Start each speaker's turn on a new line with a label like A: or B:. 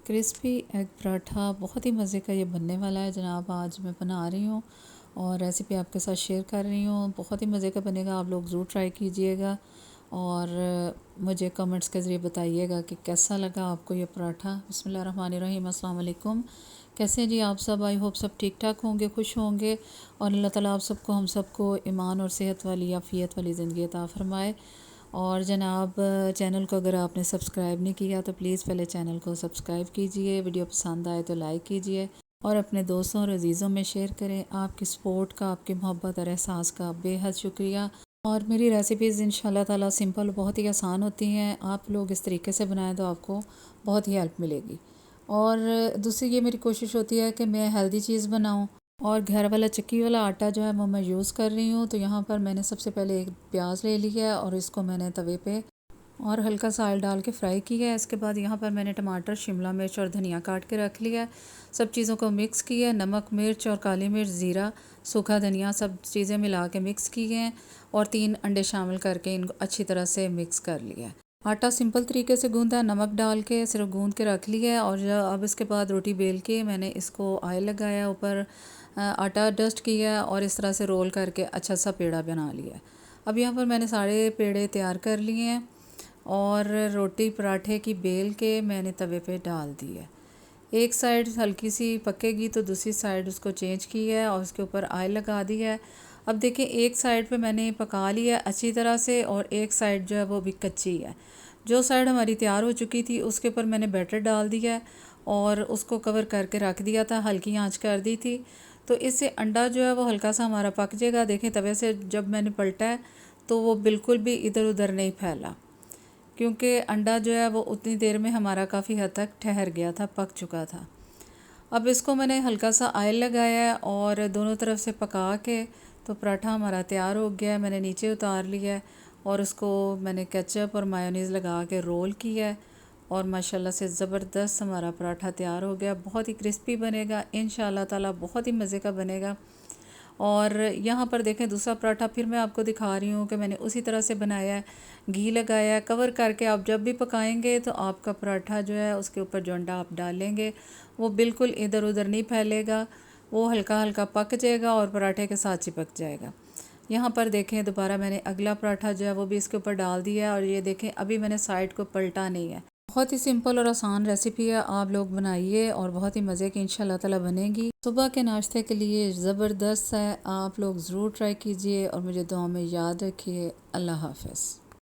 A: Crispy egg paratha बहुत ही मज़े का ये बनने वाला है जनाब। आज मैं बना रही हूँ और रेसिपी आपके साथ शेयर कर रही हूँ। बहुत ही मज़े का बनेगा, आप लोग ज़रूर ट्राई कीजिएगा और मुझे कमेंट्स के ज़रिए बताइएगा कि कैसा लगा आपको ये पराठा। बिस्मिल्लाहिर्रहमानिर्रहीम, अस्सलाम वालेकुम। कैसे हैं जी आप सब? आई होप सब ठीक ठाक होंगे, खुश होंगे और अल्लाह ताला आप सबको, हम सबको ईमान और सेहत वाली, आफ़ियत वाली ज़िंदगी अता फ़रमाए। और जनाब, चैनल को अगर आपने सब्सक्राइब नहीं किया तो प्लीज़ पहले चैनल को सब्सक्राइब कीजिए, वीडियो पसंद आए तो लाइक कीजिए और अपने दोस्तों और अजीज़ों में शेयर करें। आपकी सपोर्ट का, आपकी मोहब्बत और एहसास का बेहद शुक्रिया। और मेरी रेसिपीज़ इंशाल्लाह ताला सिंपल, बहुत ही आसान होती हैं। आप लोग इस तरीके से बनाएं तो आपको बहुत ही हेल्प मिलेगी। और दूसरी ये मेरी कोशिश होती है कि मैं हेल्दी चीज़ बनाऊं। और घर वाला चक्की वाला आटा जो है वो मैं यूज़ कर रही हूँ। तो यहाँ पर मैंने सबसे पहले एक प्याज ले लिया है और इसको मैंने तवे पे और हल्का सा ऑयल डाल के फ्राई किया है। इसके बाद यहाँ पर मैंने टमाटर, शिमला मिर्च और धनिया काट के रख लिया है। सब चीज़ों को मिक्स किया है, नमक, मिर्च और काली मिर्च, ज़ीरा, सूखा धनिया, सब चीज़ें मिला के मिक्स किए हैं और 3 अंडे शामिल करके इनको अच्छी तरह से मिक्स कर लिया है। आटा सिंपल तरीके से गूंदा है, नमक डाल के सिर्फ गूंद के रख लिया है। और अब इसके बाद रोटी बेल के मैंने इसको ऑयल लगाया, ऊपर आटा डस्ट किया और इस तरह से रोल करके अच्छा सा पेड़ा बना लिया। अब यहाँ पर मैंने सारे पेड़े तैयार कर लिए हैं और रोटी पराठे की बेल के मैंने तवे पे डाल दी है। एक साइड हल्की सी पकेगी तो दूसरी साइड उसको चेंज की है और उसके ऊपर ऑयल लगा दी है। अब देखिए, एक साइड पे मैंने पका लिया अच्छी तरह से और एक साइड जो है वो भी कच्ची है। जो साइड हमारी तैयार हो चुकी थी उसके ऊपर मैंने बैटर डाल दिया है और उसको कवर करके रख दिया था, हल्की आंच कर दी थी। तो इससे अंडा जो है वो हल्का सा हमारा पक जाएगा। देखें, तवे से जब मैंने पलटा है तो वो बिल्कुल भी इधर उधर नहीं फैला, क्योंकि अंडा जो है वो उतनी देर में हमारा काफ़ी हद तक ठहर गया था, पक चुका था। अब इसको मैंने हल्का सा ऑयल लगाया है और दोनों तरफ से पका के तो पराठा हमारा तैयार हो गया है। मैंने नीचे उतार लिया है और उसको मैंने केचप और मायोनीज़ लगा के रोल किया है और माशाल्लाह से ज़बरदस्त हमारा पराठा तैयार हो गया। बहुत ही क्रिस्पी बनेगा इंशाल्लाह ताला, बहुत ही मज़े का बनेगा। और यहाँ पर देखें, दूसरा पराठा फिर मैं आपको दिखा रही हूँ कि मैंने उसी तरह से बनाया है, घी लगाया है, कवर करके। आप जब भी पकाएंगे तो आपका पराठा जो है उसके ऊपर जो अंडा आप डालेंगे वो बिल्कुल इधर उधर नहीं फैलेगा, वो हल्का हल्का पक जाएगा और पराठे के साथ चिपक जाएगा। यहाँ पर देखें, दोबारा मैंने अगला पराठा जो है वो भी इसके ऊपर डाल दिया है और ये देखें, अभी मैंने साइड को पलटा नहीं है। बहुत ही सिंपल और आसान रेसिपी है, आप लोग बनाइए और बहुत ही मज़े की इंशाल्लाह ताला बनेगी। सुबह के नाश्ते के लिए ज़बरदस्त है, आप लोग ज़रूर ट्राई कीजिए और मुझे दुआ में याद रखिए। अल्लाह हाफ़िज़।